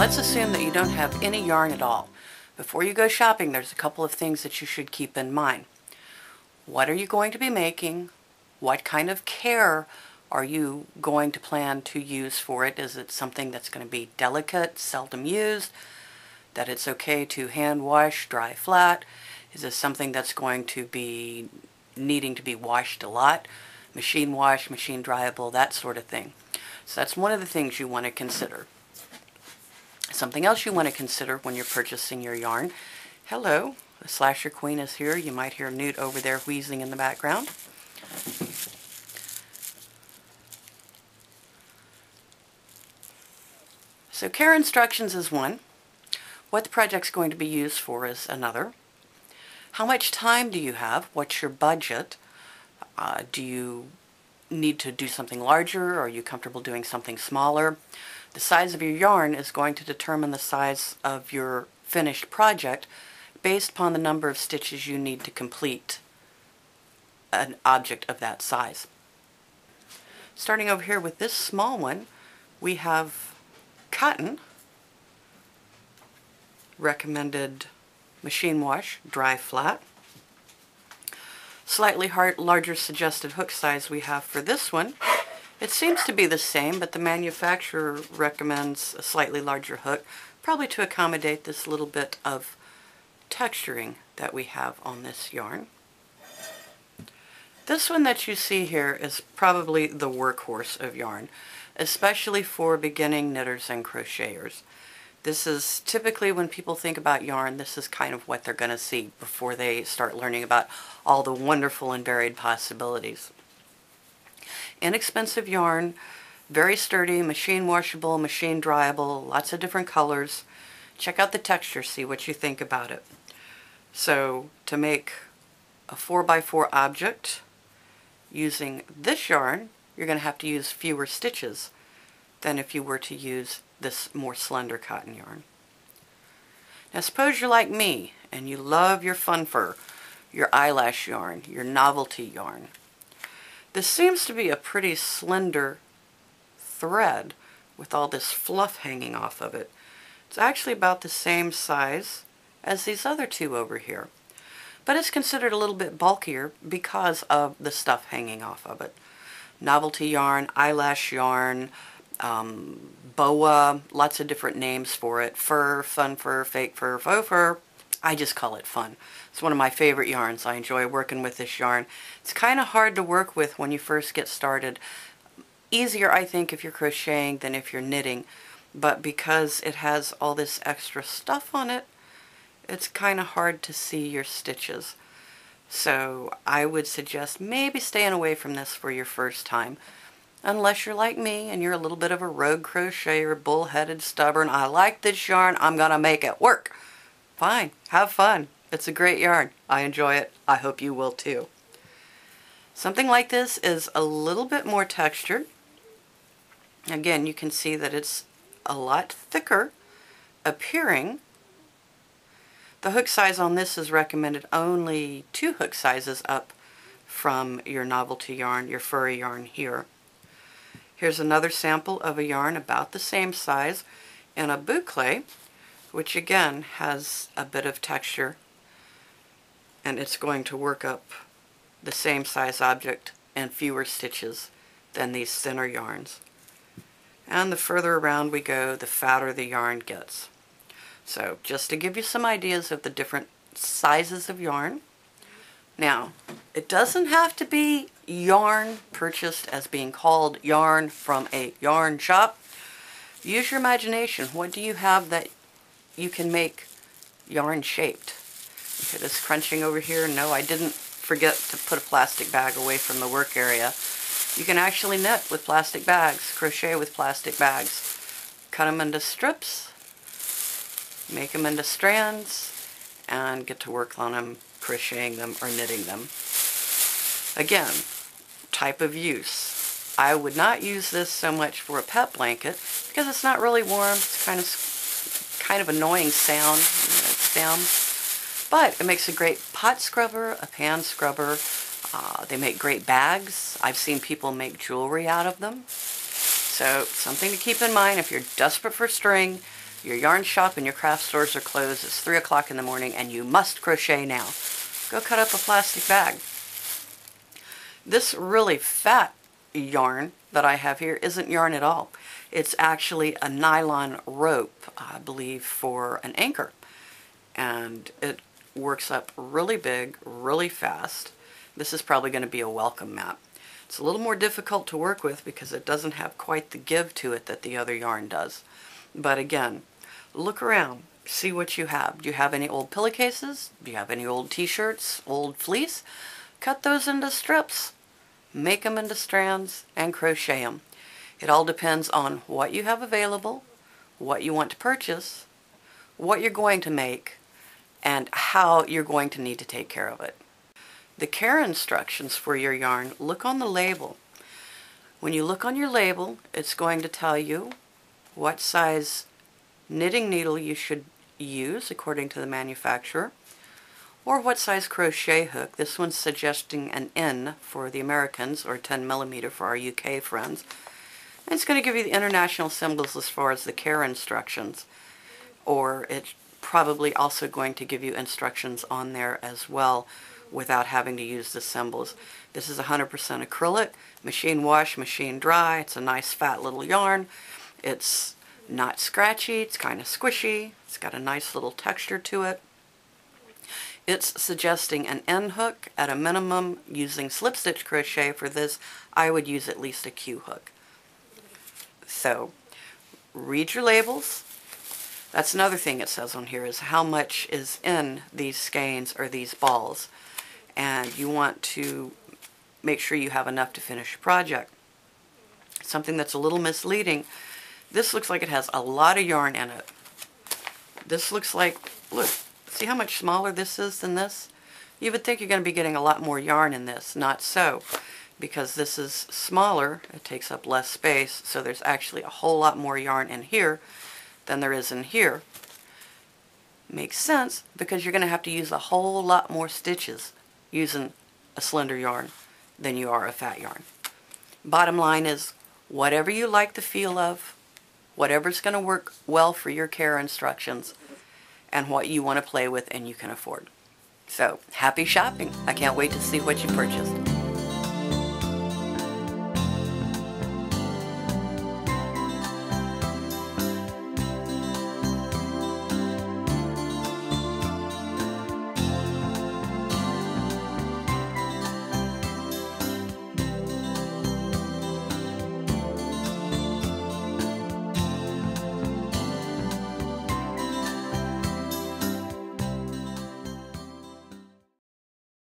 let's assume that you don't have any yarn at all. Before you go shopping, there's a couple of things that you should keep in mind. What are you going to be making? What kind of care are you going to plan to use for it? Is it something that's going to be delicate, seldom used, that it's okay to hand wash, dry flat? Is this something that's going to be needing to be washed a lot? Machine wash, machine dryable, that sort of thing. So that's one of the things you want to consider. Something else you want to consider when you're purchasing your yarn. Hello, the Slasher Queen is here. You might hear Newt over there wheezing in the background. So care instructions is one. What the project's going to be used for is another. How much time do you have? What's your budget? Do you need to do something larger? Are you comfortable doing something smaller? The size of your yarn is going to determine the size of your finished project based upon the number of stitches you need to complete an object of that size. Starting over here with this small one, we have cotton, recommended machine wash, dry flat. Slightly larger suggested hook size we have for this one. It seems to be the same, but the manufacturer recommends a slightly larger hook, probably to accommodate this little bit of texturing that we have on this yarn. This one that you see here is probably the workhorse of yarn, especially for beginning knitters and crocheters. This is typically when people think about yarn, this is kind of what they're going to see before they start learning about all the wonderful and varied possibilities. Inexpensive yarn, very sturdy, machine washable, machine dryable, lots of different colors. Check out the texture, see what you think about it. So to make a 4x4 object using this yarn, you're going to have to use fewer stitches than if you were to use this more slender cotton yarn. Now suppose you're like me and you love your fun fur, your eyelash yarn, your novelty yarn. This seems to be a pretty slender thread with all this fluff hanging off of it. It's actually about the same size as these other two over here, but it's considered a little bit bulkier because of the stuff hanging off of it. Novelty yarn, eyelash yarn, boa, lots of different names for it. Fur, fun fur, fake fur, faux fur. I just call it fun. It's one of my favorite yarns. I enjoy working with this yarn. It's kind of hard to work with when you first get started. Easier, I think, if you're crocheting than if you're knitting. But because it has all this extra stuff on it, it's kind of hard to see your stitches. So I would suggest maybe staying away from this for your first time. Unless you're like me and you're a little bit of a rogue crocheter, bullheaded, stubborn, I like this yarn, I'm going to make it work. Fine, have fun. It's a great yarn. I enjoy it. I hope you will too. Something like this is a little bit more textured. Again, you can see that it's a lot thicker appearing. The hook size on this is recommended only 2 hook sizes up from your novelty yarn, your furry yarn here. Here's another sample of a yarn about the same size in a boucle, which again has a bit of texture, and it's going to work up the same size object and fewer stitches than these thinner yarns. And the further around we go, the fatter the yarn gets. So just to give you some ideas of the different sizes of yarn. Now, it doesn't have to be yarn purchased as being called yarn from a yarn shop. Use your imagination. What do you have that you can make yarn shaped? Okay, this crunching over here, no, I didn't forget to put a plastic bag away from the work area. You can actually knit with plastic bags, crochet with plastic bags. Cut them into strips, make them into strands, and get to work on them, crocheting them or knitting them. Again, type of use. I would not use this so much for a pet blanket because it's not really warm. It's kind of annoying sound. But it makes a great pot scrubber, a pan scrubber. They make great bags. I've seen people make jewelry out of them. So something to keep in mind if you're desperate for string, Your yarn shop and your craft stores are closed. It's 3 o'clock in the morning and you must crochet now. Go cut up a plastic bag. This really fat yarn that I have here isn't yarn at all. It's actually a nylon rope, I believe, for an anchor. And it works up really big, really fast. This is probably going to be a welcome mat. It's a little more difficult to work with because it doesn't have quite the give to it that the other yarn does. But again, look around, see what you have. Do you have any old pillowcases? Do you have any old t-shirts, old fleece? Cut those into strips, make them into strands, and crochet them. It all depends on what you have available, what you want to purchase, what you're going to make, and how you're going to need to take care of it. The care instructions for your yarn, look on the label. When you look on your label, it's going to tell you what size knitting needle you should use according to the manufacturer, or what size crochet hook. This one's suggesting an N for the Americans, or 10mm for our UK friends. And it's going to give you the international symbols as far as the care instructions, or it's probably also going to give you instructions on there as well without having to use the symbols. This is 100% acrylic, machine wash, machine dry. It's a nice fat little yarn. It's not scratchy, it's kind of squishy, it's got a nice little texture to it. It's suggesting an N hook at a minimum. Using slip stitch crochet for this, I would use at least a Q hook. So, read your labels. That's another thing it says on here, is how much is in these skeins or these balls. And you want to make sure you have enough to finish your project. Something that's a little misleading, this looks like it has a lot of yarn in it. This looks like, look, see how much smaller this is than this? You would think you're going to be getting a lot more yarn in this. Not so, because this is smaller, it takes up less space, so there's actually a whole lot more yarn in here than there is in here. Makes sense, because you're going to have to use a whole lot more stitches using a slender yarn than you are a fat yarn. Bottom line is, whatever you like the feel of, whatever's going to work well for your care instructions, and what you want to play with and you can afford. So, happy shopping. I can't wait to see what you purchased.